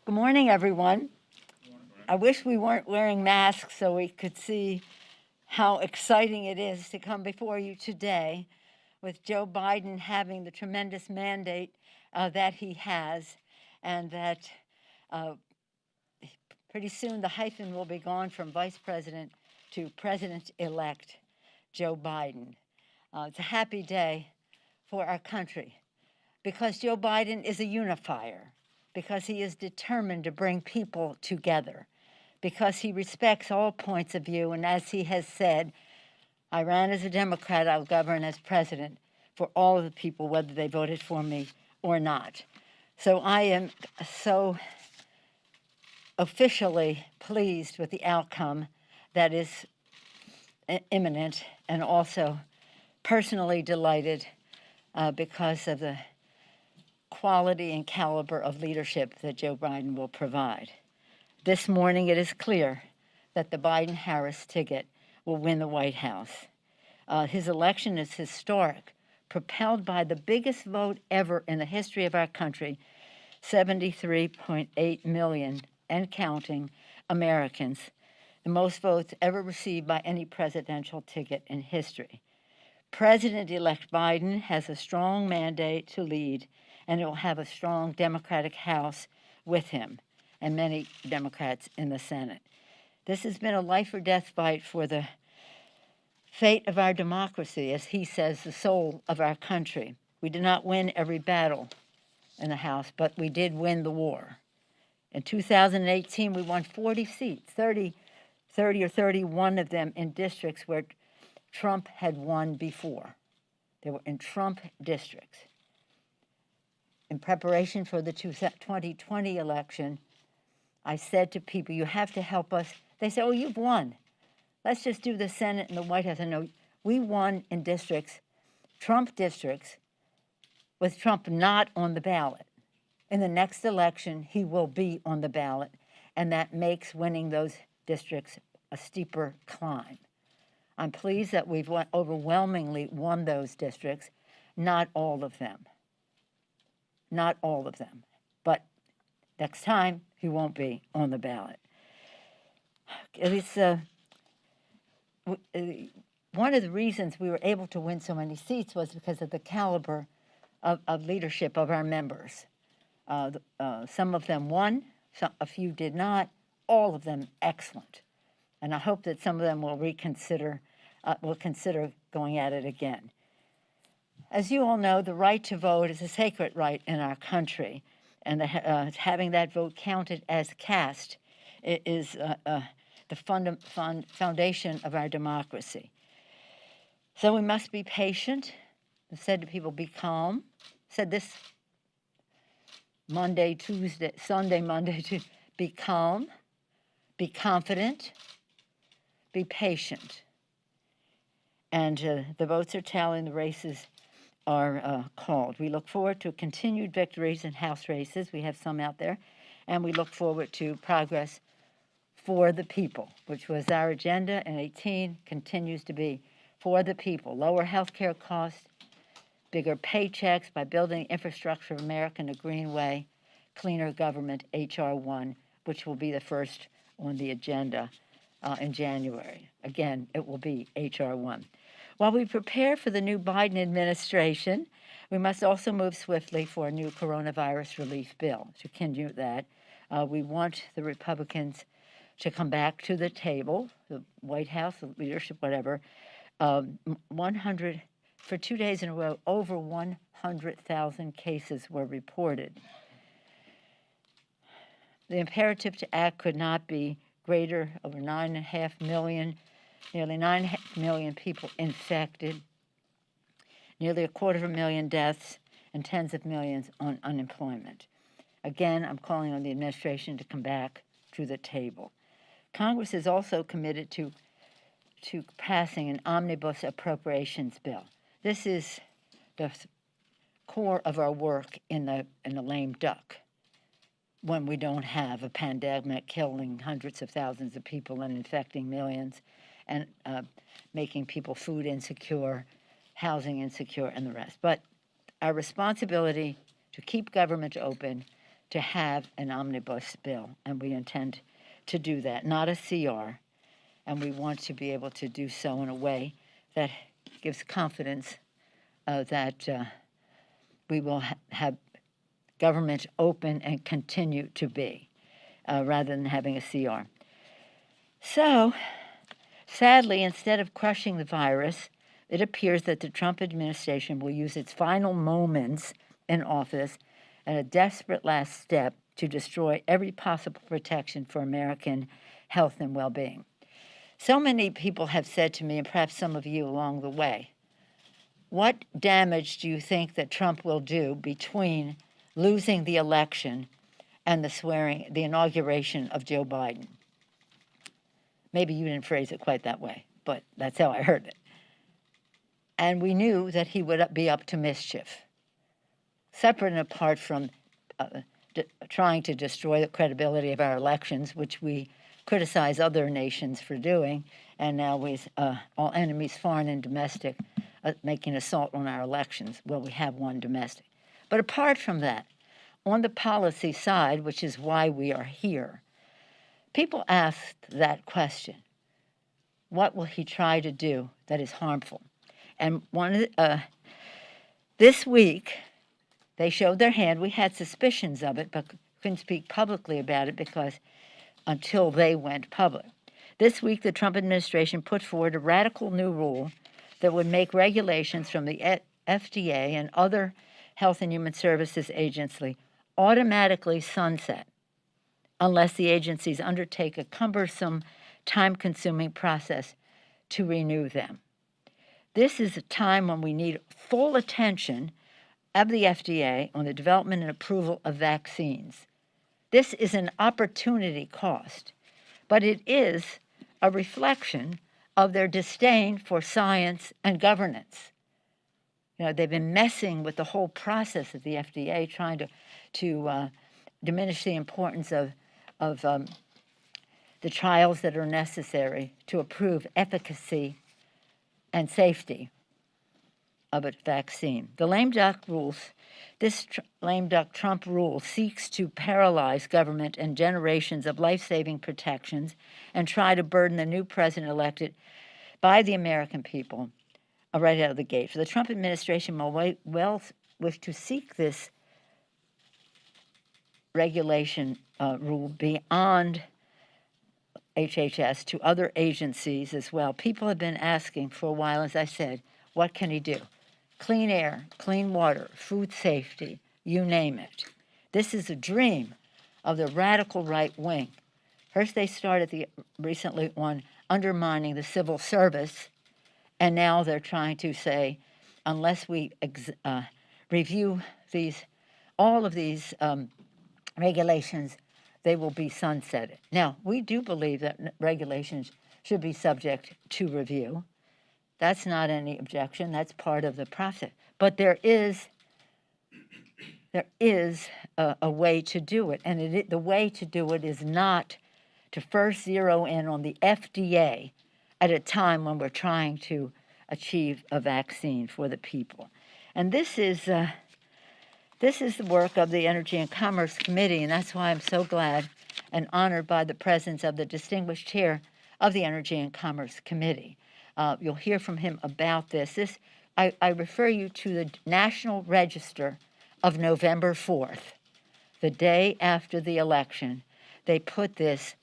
Good morning, everyone. I wish we weren't wearing masks so we could see how exciting it is to come before you today with Joe Biden having the tremendous mandate that he has, and that uh, pretty soon the hyphen will be gone from Vice President to President-elect Joe Biden. It's a happy day for our country because Joe Biden is a unifier, because he is determined to bring people together, because he respects all points of view, and as he has said, I ran as a Democrat, I'll govern as president for all of the people, whether they voted for me or not. So I am so officially pleased with the outcome that is imminent, and also personally delighted because of the quality and caliber of leadership that Joe Biden will provide. This morning, it is clear that the Biden-Harris ticket will win the White House. His election is historic, propelled by the biggest vote ever in the history of our country, 73.8 million and counting Americans, the most votes ever received by any presidential ticket in history. President-elect Biden has a strong mandate to lead, and it will have a strong Democratic House with him and many Democrats in the Senate. This has been a life or death fight for the fate of our democracy, as he says, the soul of our country. We did not win every battle in the House, but we did win the war. In 2018, we won 40 seats, 30 or 31 of them in districts where Trump had won before. They were in Trump districts. In preparation for the 2020 election, I said to people, you have to help us. They said, oh, you've won. Let's just do the Senate and the White House. And no, we won in districts, Trump districts, with Trump not on the ballot. In the next election, he will be on the ballot, and that makes winning those districts a steeper climb. I'm pleased that we've overwhelmingly won those districts, not all of them. Not all of them. But next time, he won't be on the ballot. It's one of the reasons we were able to win so many seats was because of the caliber of leadership of our members. Some of them won, a few did not, all of them excellent. And I hope that some of them will consider going at it again. As you all know, the right to vote is a sacred right in our country, and having that vote counted as cast is the foundation of our democracy. So we must be patient. I said to people, be calm. I said this Monday, to be calm, be confident, be patient. And the votes are tallying, the races are called. We look forward to continued victories in House races. We have some out there. And we look forward to progress for the people, which was our agenda in 18, continues to be for the people. Lower health care costs, bigger paychecks by building infrastructure of America in a green way, cleaner government, H.R. 1, which will be the first on the agenda in January. Again, it will be H.R. 1. While we prepare for the new Biden administration, we must also move swiftly for a new coronavirus relief bill. To continue that, we want the Republicans to come back to the table, the White House, the leadership, whatever. 100 for 2 days in a row, over 100,000 cases were reported. The imperative to act could not be greater. Over 9.5 million, nearly 9.5 million people infected, nearly 250,000 deaths, and tens of millions on unemployment. Again, I'm calling on the administration to come back to the table. Congress is also committed to passing an omnibus appropriations bill. This is the core of our work in the lame duck, when we don't have a pandemic killing hundreds of thousands of people and infecting millions, and making people food insecure, housing insecure, and the rest. But our responsibility to keep government open, to have an omnibus bill, and we intend to do that, not a CR, and we want to be able to do so in a way that gives confidence that we will have government open and continue to be, rather than having a CR. So, sadly, instead of crushing the virus, it appears that the Trump administration will use its final moments in office as a desperate last step to destroy every possible protection for American health and well-being. So many people have said to me, and perhaps some of you along the way, what damage do you think that Trump will do between losing the election and the inauguration of Joe Biden? Maybe you didn't phrase it quite that way, but that's how I heard it. And we knew that he would be up to mischief, separate and apart from trying to destroy the credibility of our elections, which we criticize other nations for doing, and now with all enemies, foreign and domestic, making assault on our elections. Well, we have one domestic. But apart from that, on the policy side, which is why we are here, people asked that question: what will he try to do that is harmful? And this week, they showed their hand. We had suspicions of it, but couldn't speak publicly about it because until they went public. This week, the Trump administration put forward a radical new rule that would make regulations from the FDA and other Health and Human Services agency automatically sunset unless the agencies undertake a cumbersome, time-consuming process to renew them. This is a time when we need full attention of the FDA on the development and approval of vaccines. This is an opportunity cost, but it is a reflection of their disdain for science and governance. You know, they've been messing with the whole process of the FDA, trying to diminish the importance of the trials that are necessary to approve efficacy and safety of a vaccine. The lame duck rules, this lame duck Trump rule seeks to paralyze government and generations of life-saving protections and try to burden the new president elected by the American people right out of the gate. So the Trump administration will well wish to seek this regulation rule beyond HHS to other agencies as well. People have been asking for a while, as I said, what can he do? Clean air, clean water, food safety, you name it. This is a dream of the radical right wing. First they started recently on undermining the civil service, and now they're trying to say, unless we review all of these regulations, they will be sunsetted. Now, we do believe that regulations should be subject to review. That's not any objection. That's part of the process. But there is a way to do it, and the way to do it is not to first zero in on the FDA at a time when we're trying to achieve a vaccine for the people. And this is the work of the Energy and Commerce Committee, and that's why I'm so glad and honored by the presence of the distinguished chair of the Energy and Commerce Committee. You'll hear from him about this. I refer you to the National Register of November 4th, the day after the election. They put this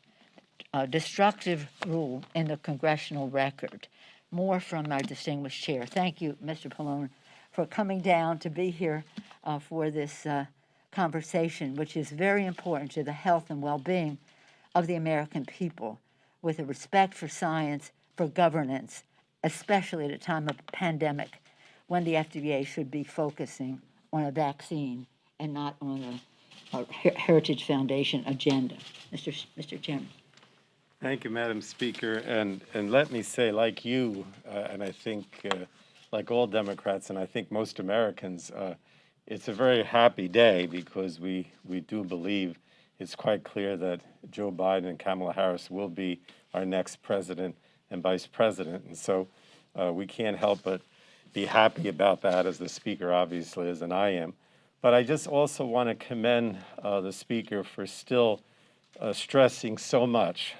destructive rule in the congressional record. More from our distinguished chair. Thank you, Mr. Pallone, for coming down to be here for this conversation, which is very important to the health and well-being of the American people, with a respect for science, for governance, especially at a time of pandemic when the FDA should be focusing on a vaccine and not on a Heritage Foundation agenda. Mr. Chairman. Thank you, Madam Speaker. And let me say, like you, and I think like all Democrats, and I think most Americans, it's a very happy day because we do believe it's quite clear that Joe Biden and Kamala Harris will be our next president and vice president. And so we can't help but be happy about that, as the Speaker obviously is, and I am. But I just also want to commend the speaker for still stressing so much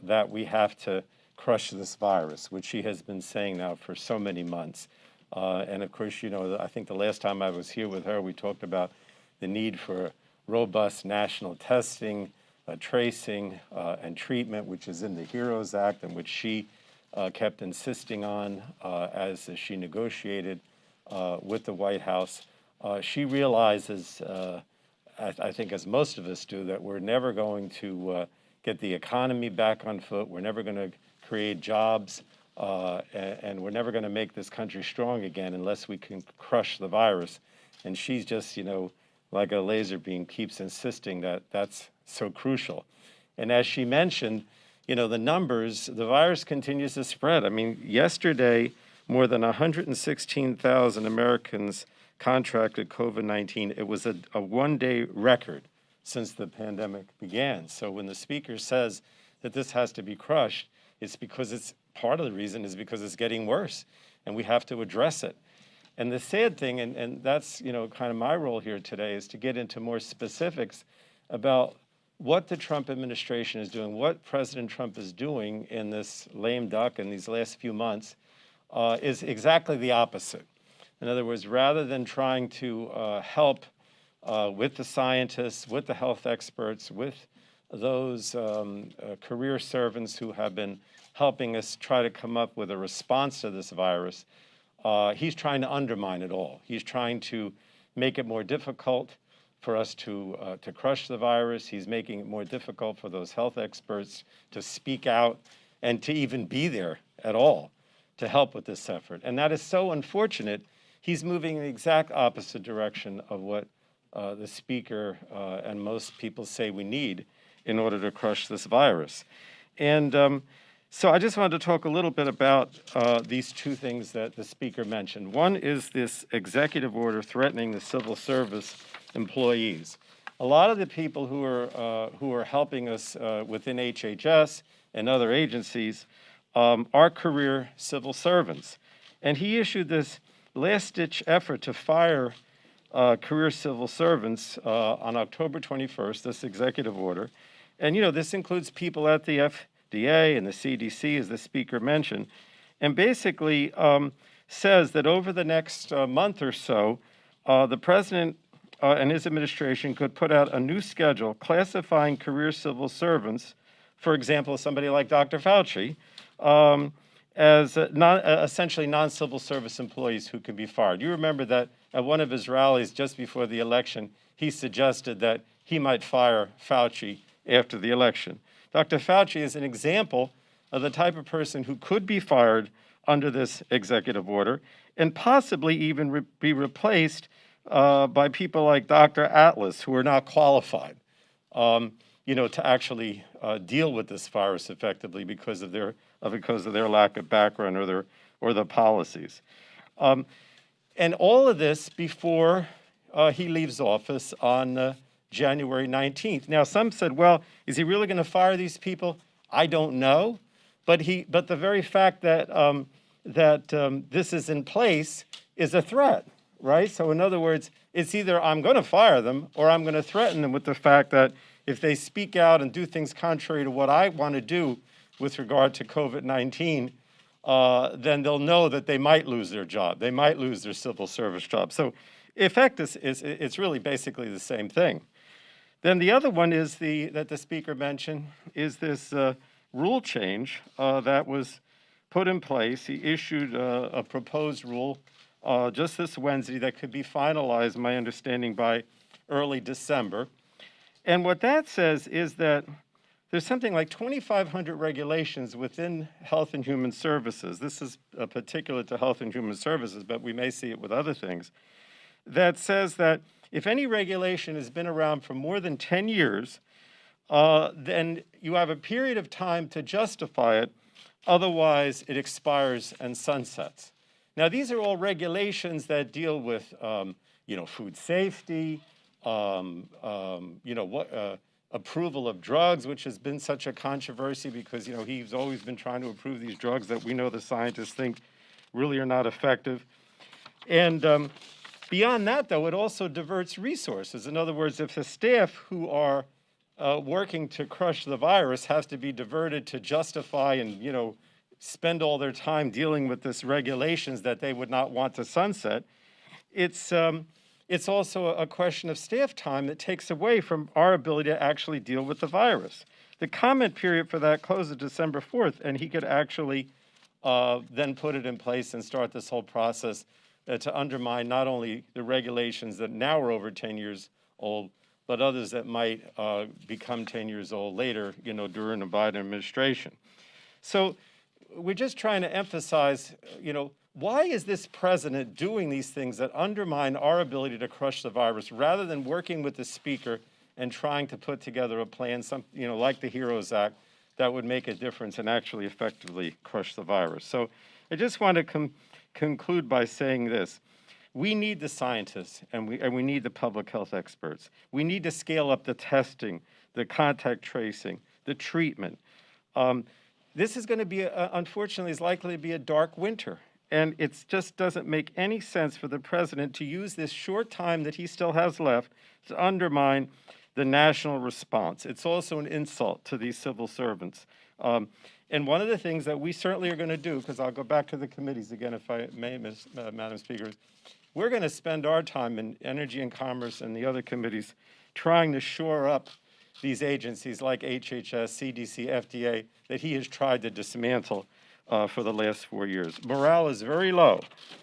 that we have to crush this virus, which she has been saying now for so many months. And of course, you know, I think the last time I was here with her, we talked about the need for robust national testing, tracing, and treatment, which is in the HEROES Act, and which she kept insisting on as she negotiated with the White House. She realizes, I think as most of us do, that we're never going to get the economy back on foot. We're never going to create jobs, and we're never going to make this country strong again unless we can crush the virus. And she's just, you know, like a laser beam, keeps insisting that that's so crucial. And as she mentioned, you know, the numbers, the virus continues to spread. I mean, yesterday, more than 116,000 Americans contracted COVID-19. It was a one-day record since the pandemic began. So when the speaker says that this has to be crushed, it's because it's part of the reason is because it's getting worse, and we have to address it. And the sad thing, and that's, you know, kind of my role here today, is to get into more specifics about what the Trump administration is doing, what President Trump is doing in this lame duck in these last few months, is exactly the opposite. In other words, rather than trying to help with the scientists, with the health experts, with those career servants who have been helping us try to come up with a response to this virus, he's trying to undermine it all. He's trying to make it more difficult for us to crush the virus. He's making it more difficult for those health experts to speak out and to even be there at all to help with this effort. And that is so unfortunate. He's moving in the exact opposite direction of what the speaker and most people say we need in order to crush this virus. And so I just wanted to talk a little bit about these two things that the speaker mentioned. One is this executive order threatening the civil service employees. A lot of the people who are helping us within HHS and other agencies are career civil servants. And he issued this last-ditch effort to fire career civil servants on October 21st, this executive order. And, you know, this includes people at the FDA and the CDC, as the speaker mentioned, and basically says that over the next month or so, the president and his administration could put out a new schedule classifying career civil servants, for example, somebody like Dr. Fauci, as essentially non-civil service employees who could be fired. You remember that at one of his rallies just before the election, he suggested that he might fire Fauci after the election. Dr. Fauci is an example of the type of person who could be fired under this executive order and possibly even be replaced by people like Dr. Atlas, who are not qualified, you know, to actually deal with this virus effectively because of their lack of background or the policies. And all of this before he leaves office on January 19th. Now, some said, well, is he really going to fire these people? I don't know. But the very fact that this is in place is a threat, right? So in other words, it's either I'm going to fire them or I'm going to threaten them with the fact that if they speak out and do things contrary to what I want to do with regard to COVID-19, then they'll know that they might lose their job. They might lose their civil service job. So in effect, it's really basically the same thing. Then the other one is that the speaker mentioned is this rule change that was put in place. He issued a proposed rule just this Wednesday that could be finalized, my understanding, by early December. And what that says is that there's something like 2,500 regulations within Health and Human Services. This is particular to Health and Human Services, but we may see it with other things, that says that if any regulation has been around for more than 10 years, then you have a period of time to justify it. Otherwise, it expires and sunsets. Now, these are all regulations that deal with, food safety, approval of drugs, which has been such a controversy because, he's always been trying to approve these drugs that we know the scientists think really are not effective. And Beyond that, though, it also diverts resources. In other words, if the staff who are working to crush the virus has to be diverted to justify and, spend all their time dealing with this regulations that they would not want to sunset, it's also a question of staff time that takes away from our ability to actually deal with the virus. The comment period for that closes December 4th, and he could actually then put it in place and start this whole process to undermine not only the regulations that now are over 10 years old, but others that might become 10 years old later, during the Biden administration. So we're just trying to emphasize, why is this president doing these things that undermine our ability to crush the virus rather than working with the speaker and trying to put together a plan, like the HEROES Act, that would make a difference and actually effectively crush the virus. So I just want to conclude by saying this. We need the scientists and we need the public health experts. We need to scale up the testing, the contact tracing, the treatment. This is going to be, unfortunately, is likely to be a dark winter. And it just doesn't make any sense for the president to use this short time that he still has left to undermine the national response. It's also an insult to these civil servants. And one of the things that we certainly are going to do, because I'll go back to the committees again, if I may, Madam Speaker, we're going to spend our time in Energy and Commerce and the other committees trying to shore up these agencies like HHS, CDC, FDA, that he has tried to dismantle for the last 4 years. Morale is very low,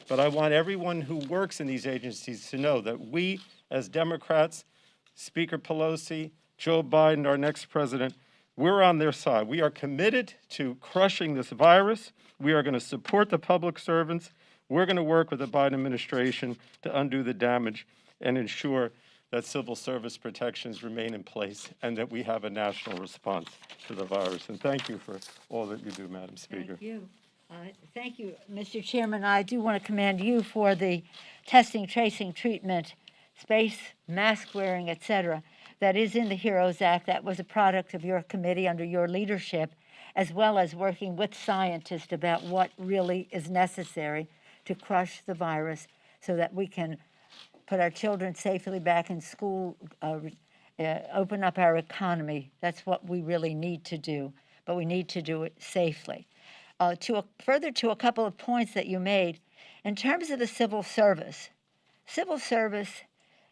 but I want everyone who works in these agencies to know that we, as Democrats, Speaker Pelosi, Joe Biden, our next president, we're on their side. We are committed to crushing this virus. We are going to support the public servants. We're going to work with the Biden administration to undo the damage and ensure that civil service protections remain in place and that we have a national response to the virus. And thank you for all that you do, Madam Speaker. Thank you. Thank you, Mr. Chairman. I do want to commend you for the testing, tracing, treatment, space, mask wearing, et cetera, that is in the HEROES Act. That was a product of your committee under your leadership, as well as working with scientists about what really is necessary to crush the virus so that we can put our children safely back in school, open up our economy. That's what we really need to do, but we need to do it safely. Further to a couple of points that you made, in terms of the civil service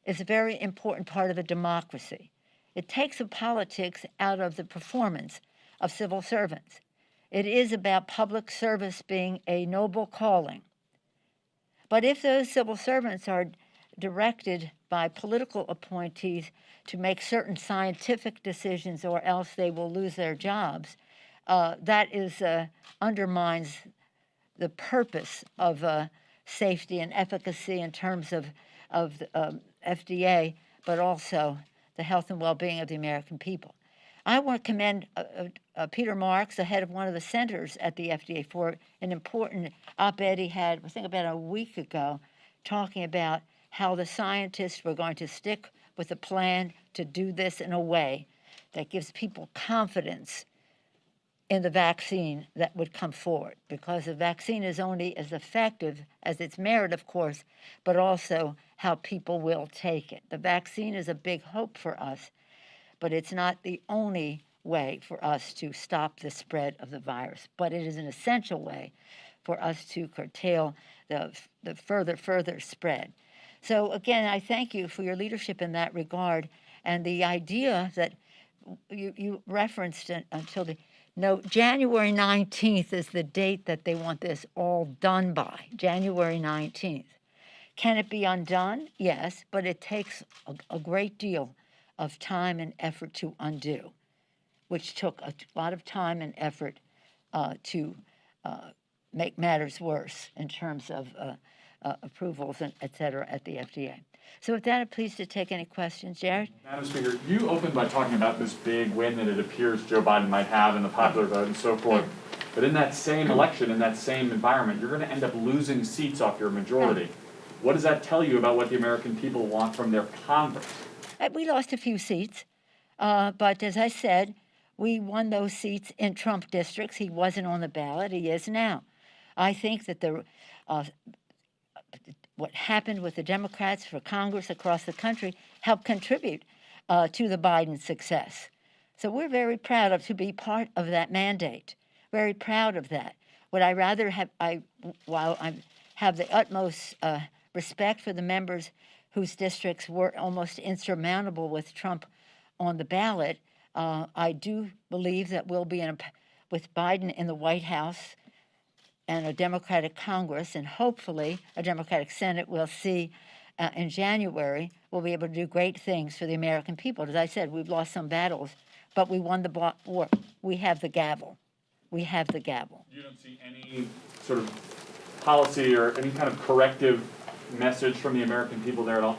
is a very important part of a democracy. It takes the politics out of the performance of civil servants. It is about public service being a noble calling. But if those civil servants are directed by political appointees to make certain scientific decisions or else they will lose their jobs, that undermines the purpose of safety and efficacy in terms of FDA, but also the health and well-being of the American people. I want to commend Peter Marks, the head of one of the centers at the FDA, for an important op-ed he had, I think about a week ago, talking about how the scientists were going to stick with a plan to do this in a way that gives people confidence in the vaccine that would come forward, because the vaccine is only as effective as its merit, of course, but also how people will take it. The vaccine is a big hope for us, but it's not the only way for us to stop the spread of the virus, but it is an essential way for us to curtail the further spread. So again, I thank you for your leadership in that regard, and the idea that you referenced until January 19th is the date that they want this all done by, January 19th. Can it be undone? Yes, but it takes a great deal of time and effort to undo, which took a lot of time and effort to make matters worse in terms of approvals and et cetera at the FDA. So with that, I'm pleased to take any questions. Jared? Madam Speaker, you opened by talking about this big win that it appears Joe Biden might have in the popular vote and so forth. Yeah. But in that same election, in that same environment, you're going to end up losing seats off your majority. Yeah. What does that tell you about what the American people want from their Congress? We lost a few seats, but as I said, we won those seats in Trump districts. He wasn't on the ballot. He is now. I think that what happened with the Democrats for Congress across the country helped contribute to the Biden success. So we're very proud to be part of that mandate. Very proud of that. Would I rather have, while I have the utmost respect for the members whose districts were almost insurmountable with Trump on the ballot, I do believe that we'll be with Biden in the White House and a Democratic Congress, and hopefully a Democratic Senate, we'll see in January, we'll be able to do great things for the American people. As I said, we've lost some battles, but we won the war. We have the gavel. We have the gavel. You don't see any sort of policy or any kind of corrective message from the American people there at all?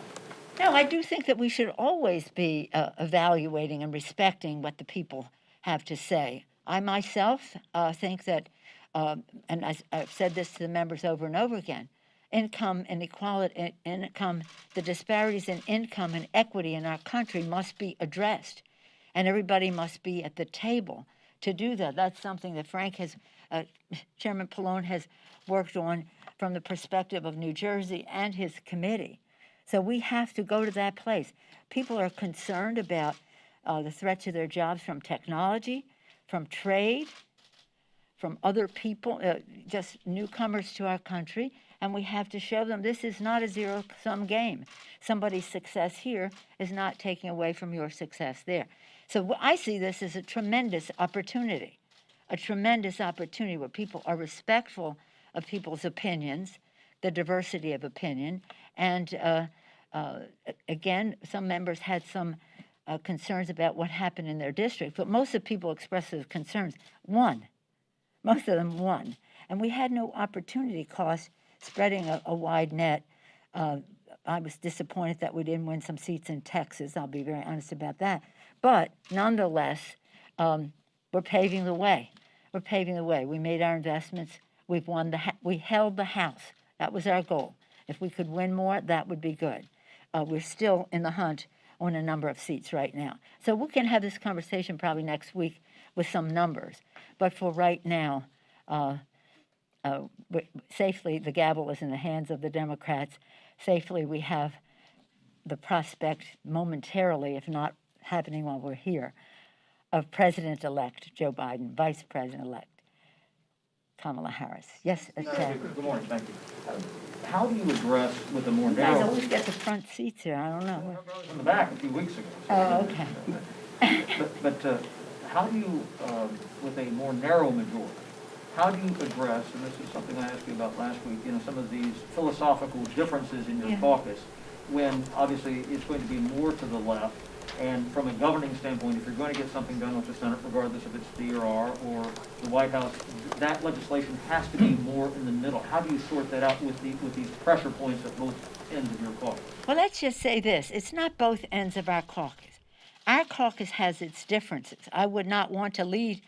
No, I do think that we should always be evaluating and respecting what the people have to say. I myself think that, and I've said this to the members over and over again, income inequality, the disparities in income and equity in our country must be addressed, and everybody must be at the table to do that. That's something that Chairman Pallone has worked on from the perspective of New Jersey and his committee. So we have to go to that place. People are concerned about the threat to their jobs from technology, from trade, from other people, just newcomers to our country, and we have to show them this is not a zero-sum game. Somebody's success here is not taking away from your success there. So I see this as a tremendous opportunity where people are respectful of people's opinions, the diversity of opinion, and again, some members had some concerns about what happened in their district, but most of the people expressed those concerns won. Most of them won. And we had no opportunity cost spreading a wide net. I was disappointed that we didn't win some seats in Texas. I'll be very honest about that. But nonetheless, we're paving the way. We're paving the way. We made our investments. We've won we held the House. That was our goal. If we could win more, that would be good. We're still in the hunt on a number of seats right now. So we can have this conversation probably next week with some numbers. But for right now, safely, the gavel is in the hands of the Democrats. Safely, we have the prospect momentarily, if not happening while we're here, of President-elect Joe Biden, Vice President-elect Kamala Harris. Yes, Ted. Good morning, thank you. How do you address with a more You guys narrow... always get the front seats here. I don't know. I was in the back a few weeks ago. Oh, okay. But how do you, with a more narrow majority, how do you address, and this is something I asked you about last week, some of these philosophical differences in your caucus, when obviously it's going to be more to the left, and from a governing standpoint, if you're going to get something done with the Senate, regardless if it's DRR or the White House, that legislation has to be more in the middle. How do you sort that out with these pressure points at both ends of your caucus? Well, let's just say this. It's not both ends of our caucus. Our caucus has its differences. I would not want to lead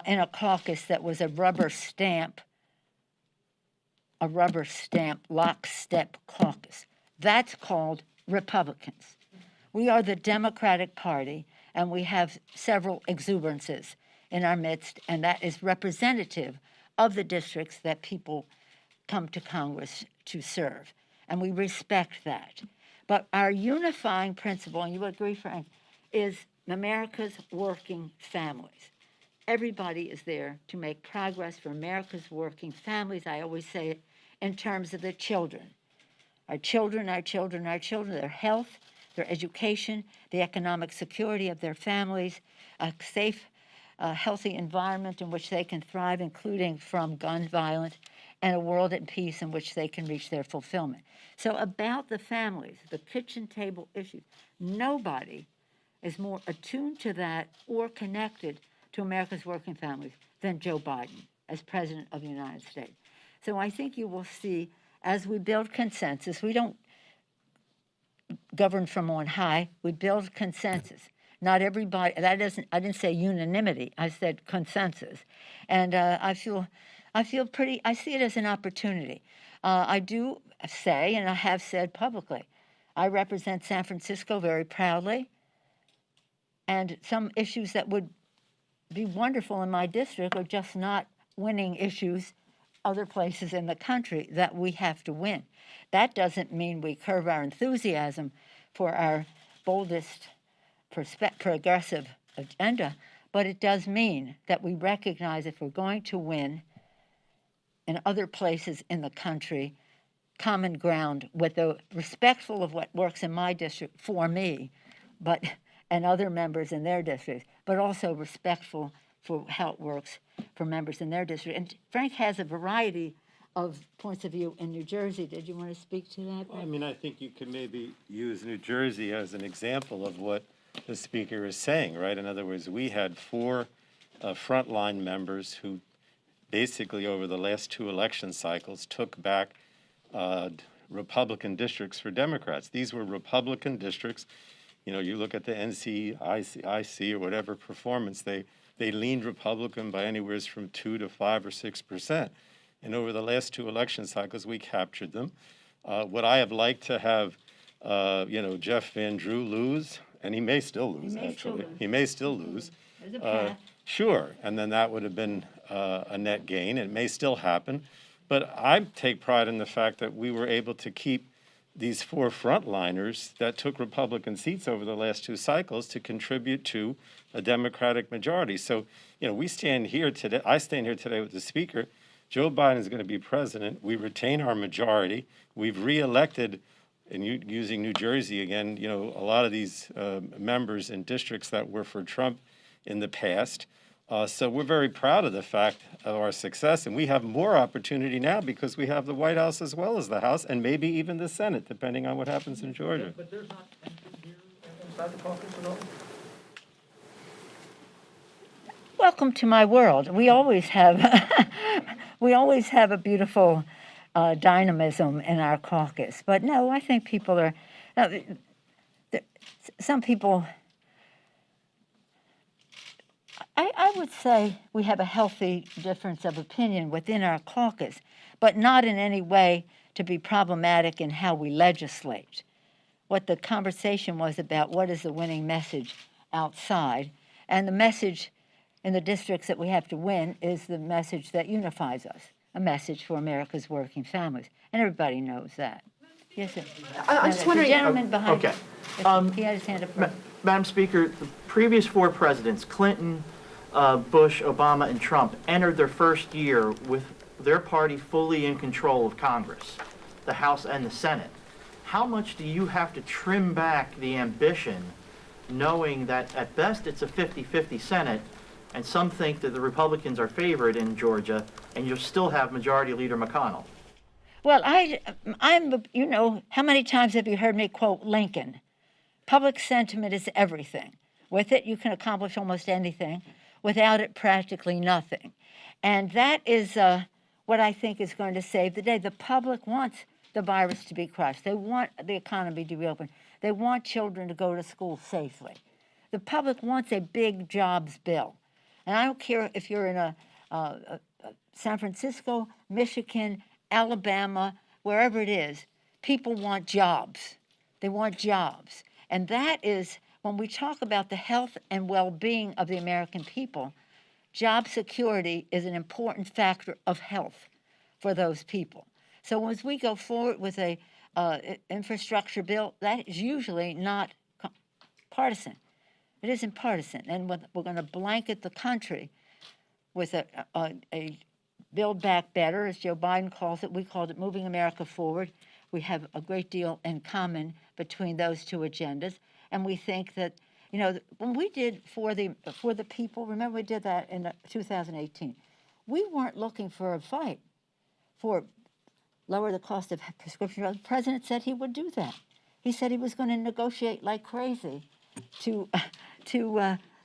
in a caucus that was a rubber stamp lockstep caucus. That's called Republicans. We are the Democratic Party, and we have several exuberances in our midst, and that is representative of the districts that people come to Congress to serve, and we respect that. But our unifying principle, and you agree, Frank, is America's working families. Everybody is there to make progress for America's working families. I always say it in terms of the children. Our children, their health, their education, the economic security of their families, a safe, healthy environment in which they can thrive, including from gun violence, and a world at peace in which they can reach their fulfillment. So about the families, the kitchen table issues, nobody is more attuned to that or connected to America's working families than Joe Biden as President of the United States. So I think you will see, as we build consensus, we don't govern from on high, we build consensus. Not everybody, I didn't say unanimity, I said consensus. And I see it as an opportunity. I do say, and I have said publicly, I represent San Francisco very proudly, and some issues that would be wonderful in my district are just not winning issues other places in the country that we have to win. That doesn't mean we curb our enthusiasm for our boldest progressive agenda, but it does mean that we recognize if we're going to win in other places in the country, common ground with the respectful of what works in my district for me, but and other members in their districts, but also respectful for how it works for members in their district. And Frank has a variety of points of view in New Jersey. Did you want to speak to that? Well, I mean, I think you could maybe use New Jersey as an example of what the speaker is saying, right? In other words, we had four frontline members who basically over the last two election cycles took back Republican districts for Democrats. These were Republican districts. You know, you look at the NCIC or whatever performance, they leaned Republican by anywhere from 2 to 5 or 6%. And over the last two election cycles, we captured them. Would I have liked to have, Jeff Van Drew lose? And he may still lose, actually. He may still lose. There's a path. Sure, and then that would have been a net gain. It may still happen. But I take pride in the fact that we were able to keep these four frontliners that took Republican seats over the last two cycles to contribute to a Democratic majority. So, we stand here today, I stand here today with the speaker. Joe Biden is going to be president. We retain our majority. We've reelected, and using New Jersey again, a lot of these members in districts that were for Trump in the past. So we're very proud of the fact of our success, and we have more opportunity now because we have the White House as well as the House, and maybe even the Senate, depending on what happens in Georgia. But there's not tension here inside the caucus at all? Welcome to my world. We always have, we always have a beautiful dynamism in our caucus. But no, I think people are. Some people. I would say we have a healthy difference of opinion within our caucus, but not in any way to be problematic in how we legislate. What the conversation was about, what is the winning message outside, and the message in the districts that we have to win is the message that unifies us, a message for America's working families, and everybody knows that. Yes, sir. I'm just wondering. The gentleman behind. Okay. He had his hand up. Madam Speaker, the previous four presidents, Clinton, Bush, Obama, and Trump, entered their first year with their party fully in control of Congress, the House and the Senate. How much do you have to trim back the ambition, knowing that at best it's a 50-50 Senate, and some think that the Republicans are favored in Georgia, and you'll still have Majority Leader McConnell? Well, I'm, how many times have you heard me quote Lincoln? Public sentiment is everything. With it, you can accomplish almost anything. Without it, practically nothing. And that is what I think is going to save the day. The public wants the virus to be crushed. They want the economy to reopen. They want children to go to school safely. The public wants a big jobs bill. And I don't care if you're in a San Francisco, Michigan, Alabama, wherever it is, people want jobs. They want jobs. And that is, when we talk about the health and well-being of the American people, job security is an important factor of health for those people. So as we go forward with a infrastructure bill, that is usually not partisan. It isn't partisan. And we're going to blanket the country with a Build Back Better, as Joe Biden calls it. We called it Moving America Forward. We have a great deal in common between those two agendas. And we think that, when we did for the people, remember we did that in 2018, we weren't looking for a fight for lower the cost of prescription drugs. The president said he would do that. He said he was going to negotiate like crazy to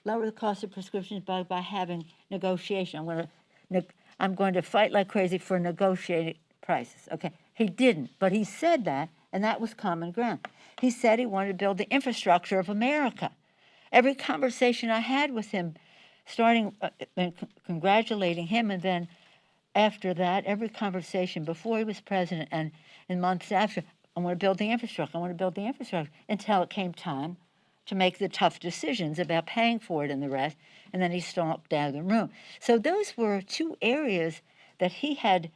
lower the cost of prescriptions by having negotiation. I'm going to fight like crazy for negotiated prices. Okay, he didn't, but he said that, and that was common ground. He said he wanted to build the infrastructure of America. Every conversation I had with him, starting and congratulating him, and then after that, every conversation before he was president and in months after, I want to build the infrastructure, I want to build the infrastructure, until it came time to make the tough decisions about paying for it and the rest, and then he stomped out of the room. So those were two areas that he had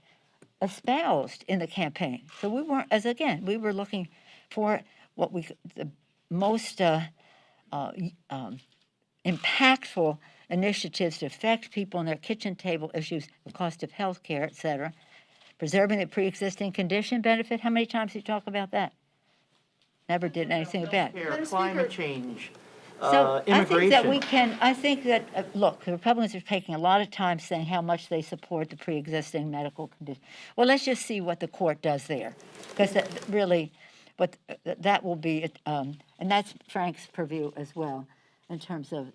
espoused in the campaign. So we weren't, as again, we were looking for what the most impactful initiatives to affect people in their kitchen table issues, the cost of health care, et cetera. Preserving the pre-existing condition benefit. How many times did you talk about that? Never did anything about it. Healthcare, climate change, So immigration. I think that, look, the Republicans are taking a lot of time saying how much they support the pre-existing medical condition. Well, let's just see what the court does there, because that really, that will be, and that's Frank's purview as well, in terms of,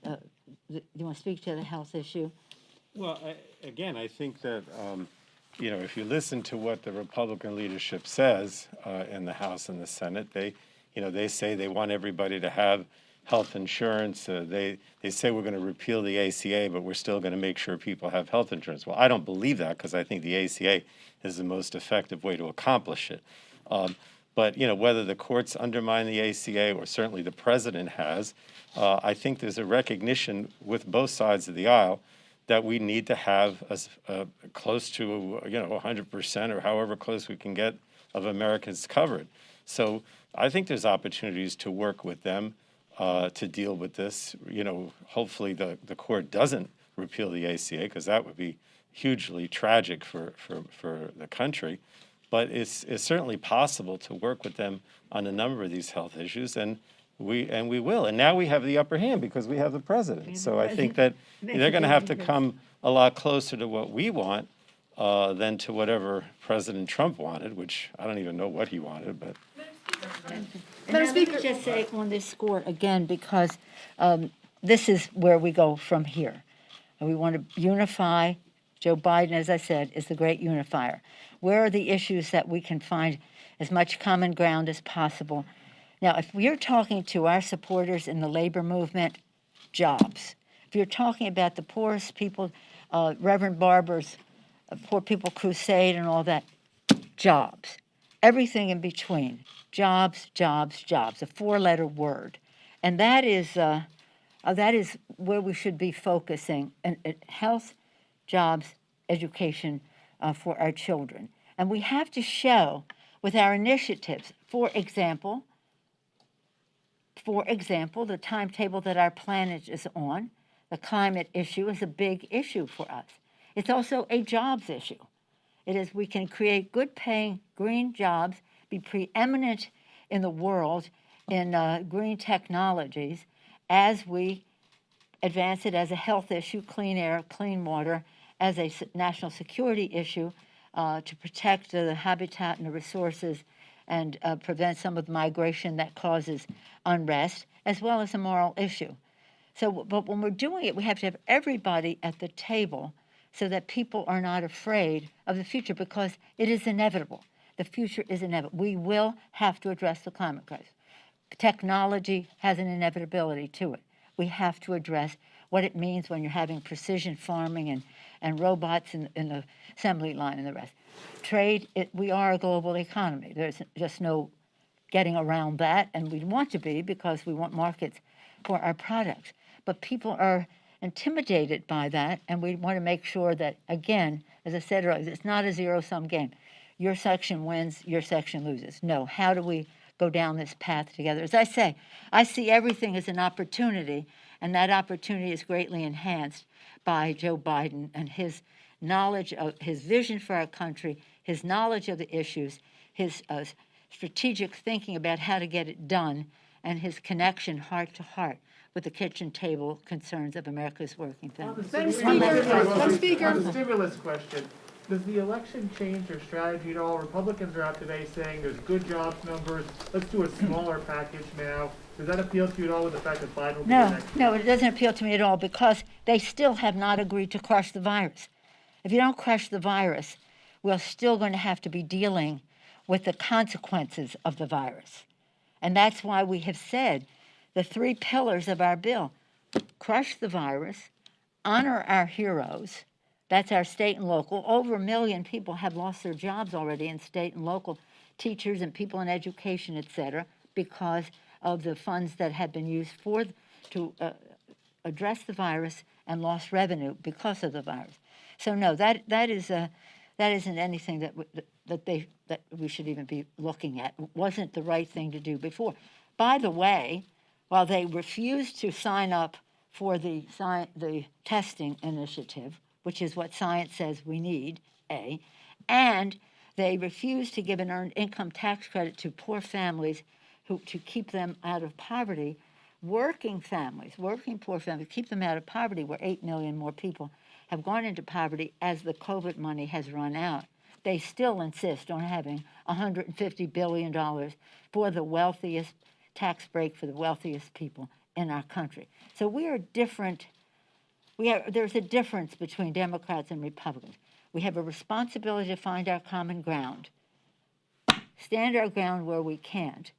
you want to speak to the health issue? Well, again, I think that, if you listen to what the Republican leadership says in the House and the Senate, they say they want everybody to have health insurance. They say we're going to repeal the ACA, but we're still going to make sure people have health insurance. Well, I don't believe that, because I think the ACA is the most effective way to accomplish it. But whether the courts undermine the ACA, or certainly the president has, I think there's a recognition with both sides of the aisle that we need to have close to 100%, or however close we can get, of Americans covered. So I think there's opportunities to work with them to deal with this. Hopefully the court doesn't repeal the ACA, because that would be hugely tragic for the country. But it's certainly possible to work with them on a number of these health issues, and we will. And now we have the upper hand because we have the president. So I think that they're going to have to come a lot closer to what we want than to whatever President Trump wanted, which I don't even know what he wanted. But Let me just say on this score again, because this is where we go from here. And we want to unify. Joe Biden, as I said, is the great unifier. Where are the issues that we can find as much common ground as possible? Now, if we're talking to our supporters in the labor movement, jobs. If you're talking about the poorest people, Reverend Barber's Poor People Crusade and all that, jobs. Everything in between, jobs, jobs, jobs, a four-letter word. And that is where we should be focusing, and health, jobs, education for our children. And we have to show with our initiatives, for example, the timetable that our planet is on, the climate issue is a big issue for us. It's also a jobs issue. It is, we can create good-paying green jobs, be preeminent in the world in green technologies as we advance it as a health issue, clean air, clean water, as a national security issue to protect the habitat and the resources and prevent some of the migration that causes unrest, as well as a moral issue. So, but when we're doing it, we have to have everybody at the table so that people are not afraid of the future, because it is inevitable. The future is inevitable. We will have to address the climate crisis. Technology has an inevitability to it. We have to address what it means when you're having precision farming and robots in the assembly line and the rest. Trade, we are a global economy. There's just no getting around that, and we want to be because we want markets for our products. But people are intimidated by that, and we want to make sure that, again, as I said earlier, it's not a zero-sum game. Your section wins, your section loses. No, how do we go down this path together? As I say, I see everything as an opportunity, and that opportunity is greatly enhanced by Joe Biden and his knowledge of his vision for our country, his knowledge of the issues, his strategic thinking about how to get it done, and his connection heart to heart with the kitchen table concerns of America's working families. Madam Speaker. On the stimulus question, does the election change your strategy at all? Republicans are out today saying there's good jobs numbers. Let's do a smaller package now. Does that appeal to you at all with the fact that Biden will be the next? No, it doesn't appeal to me at all, because they still have not agreed to crush the virus. If you don't crush the virus, we're still going to have to be dealing with the consequences of the virus. And that's why we have said the three pillars of our bill: crush the virus, honor our heroes. That's our state and local. Over 1 million people have lost their jobs already in state and local, teachers and people in education, et cetera, because of the funds that have been used to address the virus and lost revenue because of the virus. So no, that is that isn't anything that we should even be looking at. It wasn't the right thing to do before. By the way, while they refused to sign up for the testing initiative, which is what science says we need, and they refused to give an earned income tax credit to poor families to keep them out of poverty, working poor families, keep them out of poverty, where 8 million more people have gone into poverty as the COVID money has run out. They still insist on having $150 billion for the wealthiest tax break for the wealthiest people in our country. So we are different. There's a difference between Democrats and Republicans. We have a responsibility to find our common ground, stand our ground where we can't,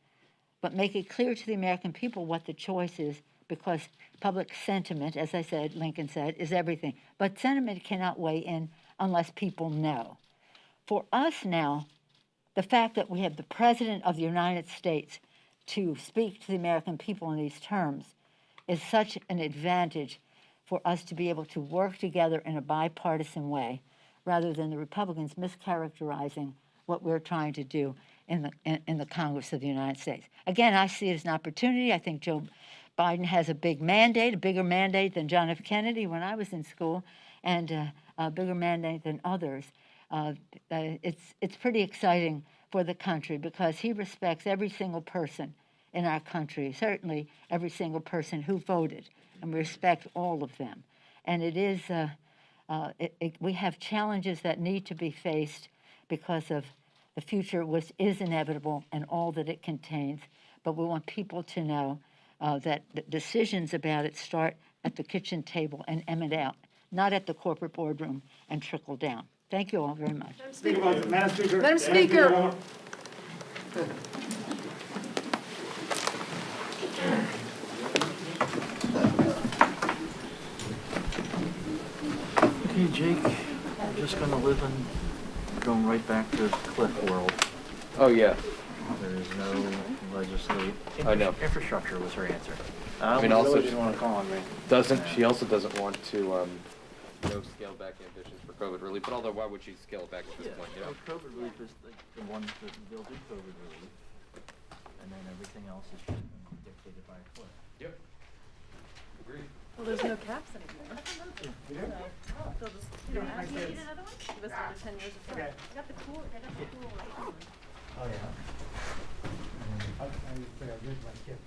but make it clear to the American people what the choice is, because public sentiment, as I said, Lincoln said, is everything. But sentiment cannot weigh in unless people know. For us now, the fact that we have the President of the United States to speak to the American people in these terms is such an advantage for us to be able to work together in a bipartisan way, rather than the Republicans mischaracterizing what we're trying to do in the Congress of the United States. Again, I see it as an opportunity. I think Joe Biden has a big mandate, a bigger mandate than John F. Kennedy when I was in school, and a bigger mandate than others. It's pretty exciting for the country, because he respects every single person in our country, certainly every single person who voted, and we respect all of them. And it is, we have challenges that need to be faced because of the future, which is inevitable and all that it contains. But we want people to know that the decisions about it start at the kitchen table and emanate out, not at the corporate boardroom and trickle down. Thank you all very much. Madam Speaker. Madam Speaker. Okay, Jake, we're just gonna live in, going right back to Cliff world. Oh, yeah. There is no legislate. I know. Infrastructure was her answer. I mean, also, didn't want to call on me. she also doesn't want to, scale back ambitions for COVID relief, but although why would she scale it back at this point, you know? COVID relief is the one that they'll do COVID relief, and then everything else is just dictated by a cliff. Yep. Agreed. Well, there's no caps anymore. So, they'll just, you know, you need another one? Give us another 10 years of time. I got the cool one. Oh, yeah. I say I read my gift.